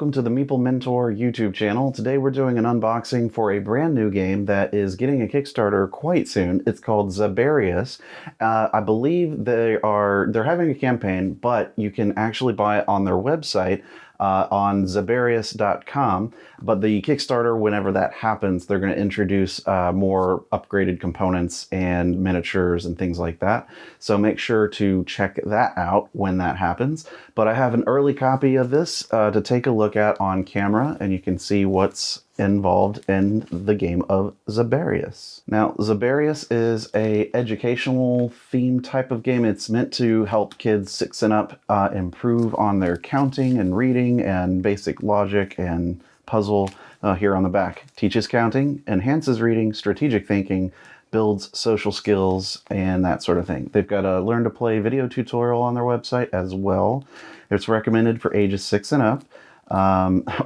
welcome to the Meeple Mentor YouTube channel. Today we're doing an unboxing for a brand new game that is getting a Kickstarter quite soon. It's called Zaberias. I believe they're having a campaign, but you can actually buy it on their website on Zaberias.com. But the Kickstarter, whenever that happens, they're going to introduce more upgraded components and miniatures and things like that. So make sure to check that out when that happens. But I have an early copy of this to take a look at on camera, and you can see what's involved in the game of Zaberias. Now, Zaberias is a educational theme type of game. It's meant to help kids 6 and up improve on their counting and reading and basic logic and puzzle. Here on the back, teaches counting, enhances reading, strategic thinking, builds social skills, and that sort of thing. They've got a learn to play video tutorial on their website as well. It's recommended for ages 6 and up.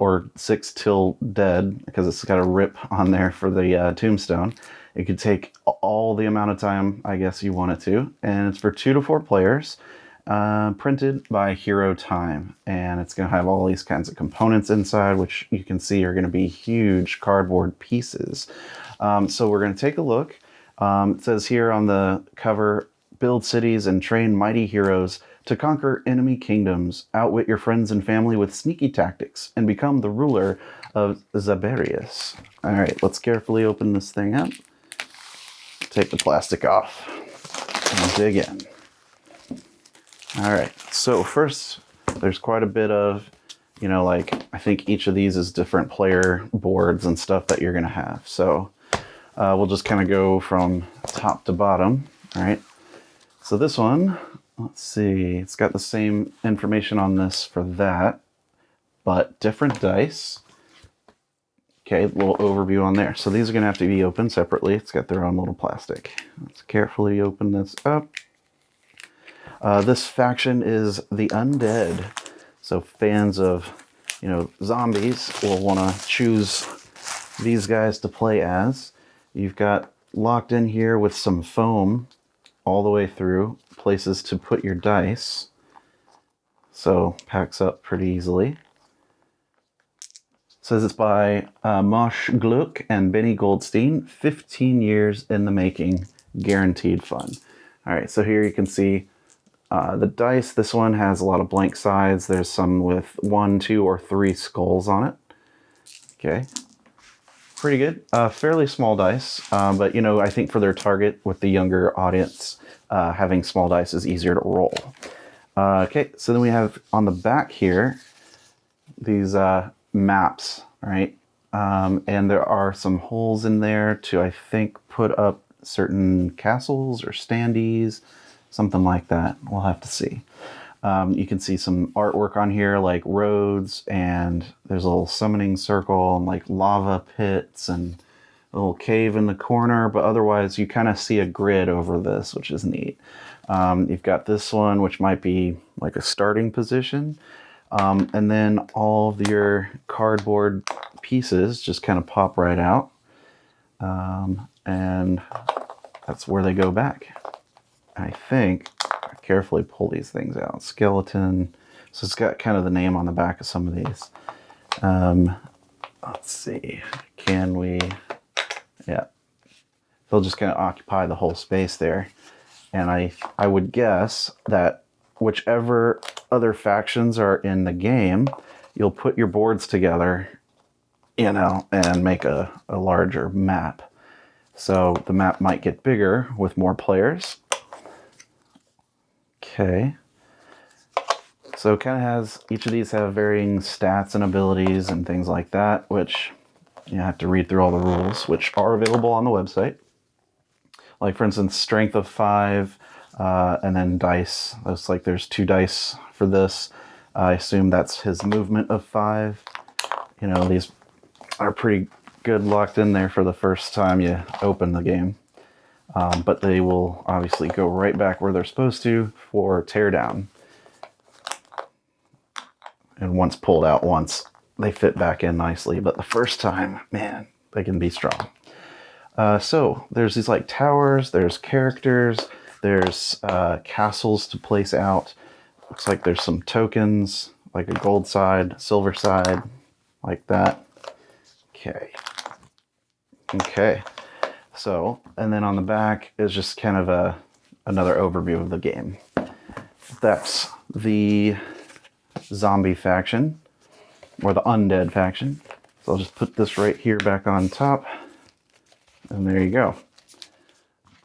Or 6 till dead, because it's got a rip on there for the tombstone. It could take all the amount of time, I guess, you want it to. And it's for 2 to 4 players, printed by Hero Time. And it's going to have all these kinds of components inside, which you can see are going to be huge cardboard pieces. So we're going to take a look. It says here on the cover, build cities and train mighty heroes to conquer enemy kingdoms, outwit your friends and family with sneaky tactics, and become the ruler of Zaberias. All right, let's carefully open this thing up. Take the plastic off and dig in. All right, so first, there's quite a bit of, I think each of these is different player boards and stuff that you're gonna have. So we'll just kind of go from top to bottom, all right? So this one, let's see, it's got the same information on this for that, but different dice. Okay, a little overview on there. So these are going to have to be opened separately. It's got their own little plastic. Let's carefully open this up. This faction is the Undead. So fans of, zombies will want to choose these guys to play as. You've got locked in here with some foam all the way through, places to put your dice, so packs up pretty easily. It says it's by Glueck and Benny Goldstein, 15 years in the making, guaranteed fun. All right, so here you can see the dice. This one has a lot of blank sides. There's some with 1, 2, or 3 skulls on it. Okay. Pretty good. Fairly small dice, but I think for their target with the younger audience, having small dice is easier to roll. Okay, so then we have on the back here these maps, right? And there are some holes in there to, I think, put up certain castles or standees, something like that. We'll have to see. You can see some artwork on here, like roads, and there's a little summoning circle and like lava pits and a little cave in the corner, but otherwise you kind of see a grid over this, which is neat. You've got this one, which might be like a starting position. And then all of your cardboard pieces just kind of pop right out. And that's where they go back. I think I carefully pull these things out. Skeleton. So it's got kind of the name on the back of some of these. Let's see. Can we... Yeah. They'll just kind of occupy the whole space there. And I would guess that whichever other factions are in the game, you'll put your boards together, and make a larger map. So the map might get bigger with more players. Okay. So it kind of has, each of these have varying stats and abilities and things like that, which you have to read through all the rules, which are available on the website. Like, for instance, strength of 5, and then dice. Looks like there's 2 dice for this. I assume that's his movement of 5. These are pretty good locked in there for the first time you open the game. But they will obviously go right back where they're supposed to for teardown. And once pulled out once, they fit back in nicely. But the first time, man, they can be strong. So there's these like towers, there's characters, there's castles to place out. Looks like there's some tokens, like a gold side, silver side, like that. Okay. Okay. So, and then on the back is just kind of another overview of the game. That's the zombie faction, or the undead faction. So I'll just put this right here back on top, and there you go.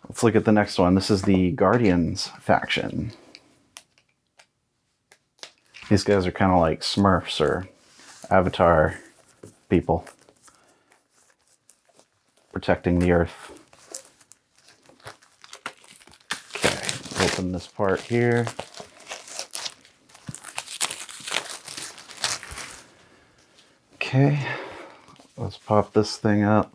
Let's look at the next one. This is the Guardians faction. These guys are kind of like Smurfs or Avatar people, protecting the earth. Okay, open this part here. Okay, let's pop this thing up.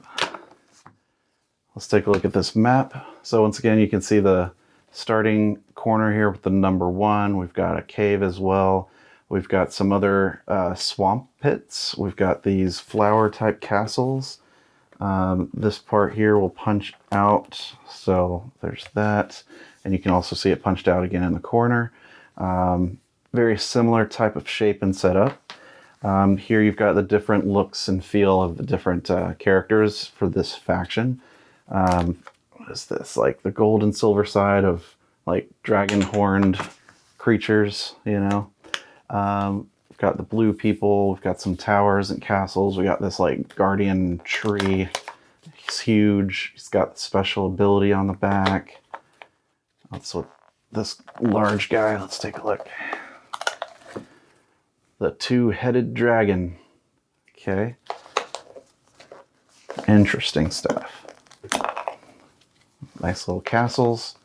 Let's take a look at this map. So once again, you can see the starting corner here with the number 1. We've got a cave as well. We've got some other swamp pits. We've got these flower type castles. This part here will punch out. So there's that. And you can also see it punched out again in the corner. Very similar type of shape and setup. Here you've got the different looks and feel of the different characters for this faction. What is this? Like the gold and silver side of like dragon horned creatures, you know. We've got the blue people, we've got some towers and castles, we got this like guardian tree. He's huge, he's got special ability on the back. That's what this large guy, let's take a look. The two-headed dragon. Okay. Interesting stuff. Nice little castles.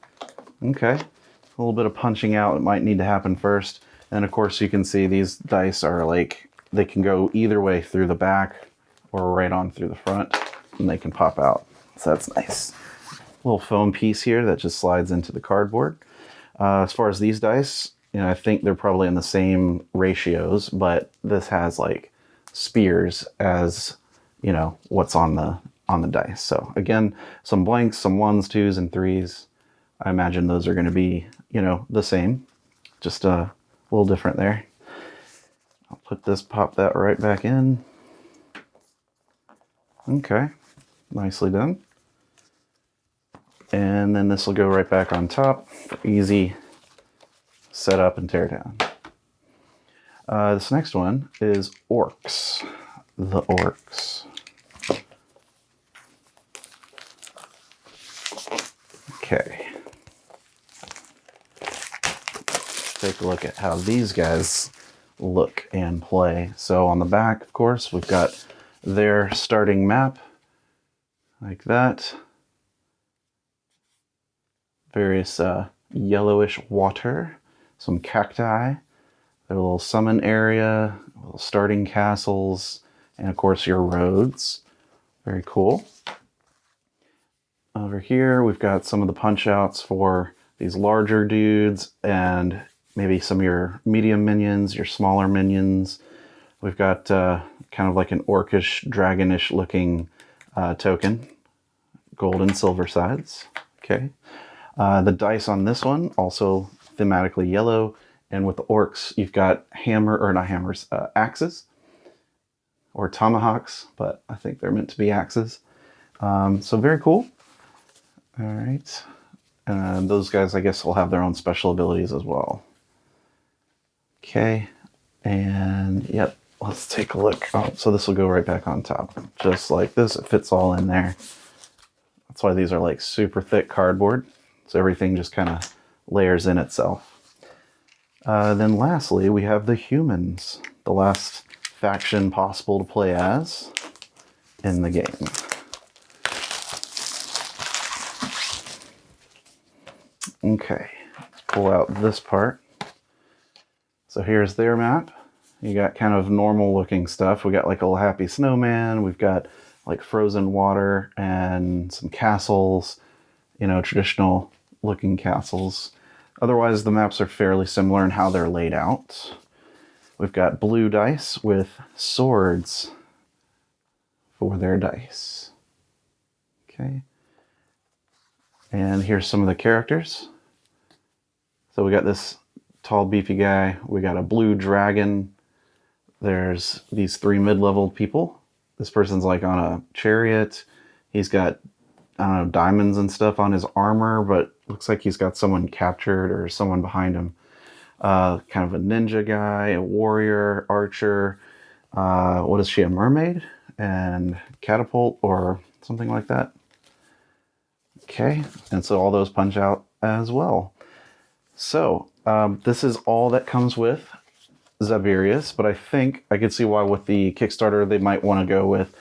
Okay. A little bit of punching out. It might need to happen first. And of course you can see these dice are like, they can go either way through the back or right on through the front, and they can pop out. So that's nice. Little foam piece here that just slides into the cardboard. As far as these dice, you know, I think they're probably in the same ratios, but this has like spears as, you know, what's on the dice. So again, some blanks, some 1s, 2s, and 3s. I imagine those are going to be, you know, the same, just a little different there. I'll put this, pop that right back in. Okay, nicely done. And then this will go right back on top for easy set up and tear down. This next one is Orcs. The Orcs. Okay. Take a look at how these guys look and play. So on the back, of course, we've got their starting map, like that. Various yellowish water, some cacti, their little summon area, little starting castles, and of course your roads. Very cool. Over here, we've got some of the punch outs for these larger dudes and maybe some of your medium minions, your smaller minions. We've got kind of like an orcish, dragonish looking token, gold and silver sides. Okay. The dice on this one also thematically yellow, and with the orcs, you've got axes or tomahawks, but I think they're meant to be axes. So very cool. All right. And those guys, I guess, will have their own special abilities as well. Okay. And yep, let's take a look. Oh, so this will go right back on top. Just like this, it fits all in there. That's why these are like super thick cardboard. So everything just kind of layers in itself. Then lastly, we have the humans, the last faction possible to play as in the game. Okay, let's pull out this part. So here's their map. You got kind of normal looking stuff. We got like a little happy snowman. We've got like frozen water and some castles, you know, traditional looking castles. Otherwise, the maps are fairly similar in how they're laid out. We've got blue dice with swords for their dice. Okay. And here's some of the characters. So we got this tall, beefy guy. We got a blue dragon there's these 3 mid-level people. This person's like on a chariot. He's got, I don't know, diamonds and stuff on his armor, but looks like he's got someone captured or someone behind him. Kind of a ninja guy, a warrior, archer. What is she, a mermaid? And catapult or something like that. Okay, and so all those punch out as well. So this is all that comes with Zaberias, but I think I could see why with the Kickstarter they might want to go with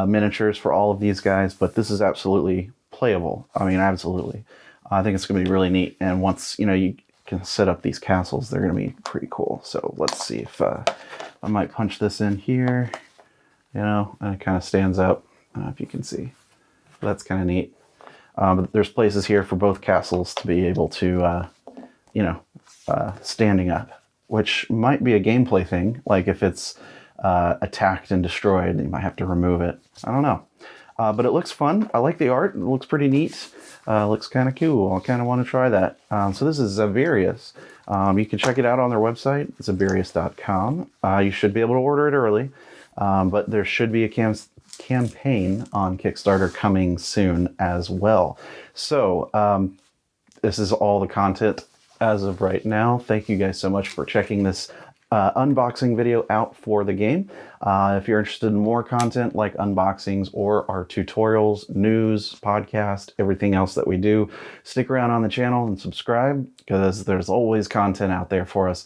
miniatures for all of these guys, but this is absolutely playable. I mean, absolutely. I think it's going to be really neat, and once you can set up these castles, they're going to be pretty cool. So let's see if I might punch this in here, and it kind of stands up. I don't know if you can see. That's kind of neat. But there's places here for both castles to be able to, standing up, which might be a gameplay thing. Like if it's attacked and destroyed, you might have to remove it. I don't know. But it looks fun. I like the art. It looks pretty neat. Looks kind of cool. I kind of want to try that. So this is Zaberias. You can check it out on their website, zaberias.com. You should be able to order it early, but there should be a campaign on Kickstarter coming soon as well. So this is all the content as of right now. Thank you guys so much for checking this unboxing video out for the game. If you're interested in more content like unboxings or our tutorials, news, podcast, everything else that we do, stick around on the channel and subscribe because there's always content out there for us.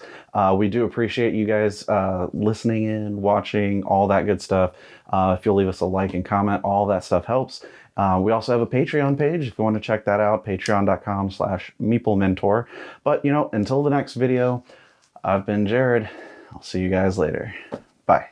We do appreciate you guys listening in, watching, all that good stuff. If you'll leave us a like and comment, all that stuff helps. We also have a Patreon page if you want to check that out, patreon.com/Meeple Mentor. But, until the next video, I've been Jared. I'll see you guys later. Bye.